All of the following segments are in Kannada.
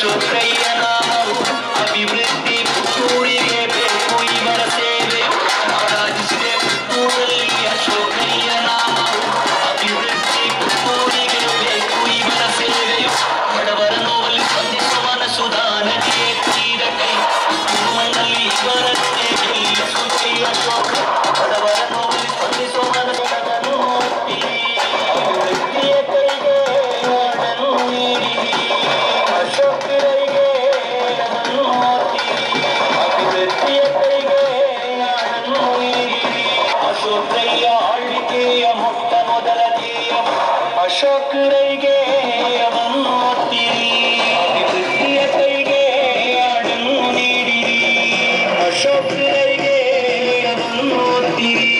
ಅಶೋಕಯ್ಯ ನಾಮವು ಅಭಿವೃದ್ಧಿ ಪುತ್ತೂರಿಗೆ ಬೇಕು ಇವರ ಸೇವೆ ರಾಜಿಸಿದೆ ಪುತ್ತೂರಲ್ಲಿ ಅಶೋಕಯ್ಯ ನಾಮವು ಅಭಿವೃದ್ಧಿ ಪುತ್ತೂರಿಗೆ ಬೇಕು ಇವರ ಸೇವೆಯು ಬಡವರ ನೋವಲ್ಲಿ ಸ್ಪಂದಿಸುವ ಮನಸುದಾನಕ್ಕೆ ತೀರ ಕೈ ಪುತ್ತೂರಿನಲ್ಲಿ ಇವರನ್ನೇ ಗೆಲ್ಲಿಸುತ್ತೆ ಅಶೋಕ ಬಡವರ ನೋವಲ್ಲಿ ಸ್ಪಂದಿಸುವ ಮನಸ್ಸನ್ನು ಅಶೋಕರೈಗೆ ಅವನು ಓದ್ತೀರಿ ಅಭಿವೃದ್ಧಿಯ ಕೈಗೆ ಆಡನ್ನು ನೀಡಿರಿ ಅಶೋಕರೈಗೆ ಅವನು ಓದ್ತೀರಿ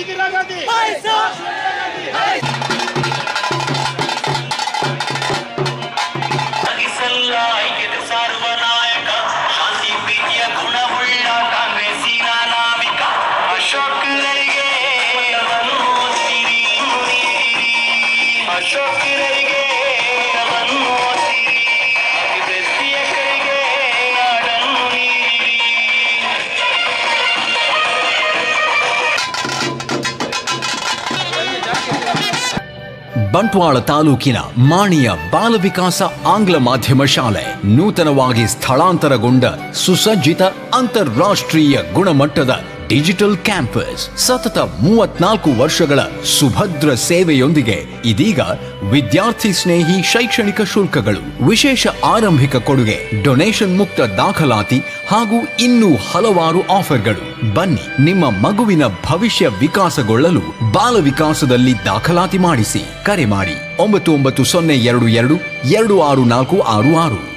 इंदिरा गांधी ಸಾರ್ವನಾಯಕ ಶಾಂತಿ ಪ್ರೀತಿಯ ಗುಣವುಳ್ಳ ಕಾಂಗ್ರೆಸ್ಸಿನ ನಾವಿಕ ಅಶೋಕರಿಗೆ ಅಶೋಕರಿಗೆ ಅಭಿವೃದ್ಧಿಯ ಕೈಗೆ ನಾಡನ್ನು ನೀಡಿರಿ. ಬಂಟ್ವಾಳ ತಾಲೂಕಿನ ಮಾಣಿಯ ಬಾಲ ವಿಕಾಸ ಆಂಗ್ಲ ಮಾಧ್ಯಮ ಶಾಲೆ ನೂತನವಾಗಿ ಸ್ಥಳಾಂತರಗೊಂಡ ಸುಸಜ್ಜಿತ ಅಂತಾರಾಷ್ಟ್ರೀಯ ಗುಣಮಟ್ಟದ ಡಿಜಿಟಲ್ ಕ್ಯಾಂಪಸ್ ಸತತ 34 ವರ್ಷಗಳ ಸುಭದ್ರ ಸೇವೆಯೊಂದಿಗೆ ಇದೀಗ ವಿದ್ಯಾರ್ಥಿ ಸ್ನೇಹಿ ಶೈಕ್ಷಣಿಕ ಶುಲ್ಕಗಳು, ವಿಶೇಷ ಆರಂಭಿಕ ಕೊಡುಗೆ, ಡೊನೇಷನ್ ಮುಕ್ತ ದಾಖಲಾತಿ ಹಾಗೂ ಇನ್ನೂ ಹಲವಾರು ಆಫರ್ಗಳು. ಬನ್ನಿ, ನಿಮ್ಮ ಮಗುವಿನ ಭವಿಷ್ಯ ವಿಕಾಸಗೊಳ್ಳಲು ಬಾಲ ವಿಕಾಸದಲ್ಲಿ ದಾಖಲಾತಿ ಮಾಡಿಸಿ. ಕರೆ ಮಾಡಿ 9902226466.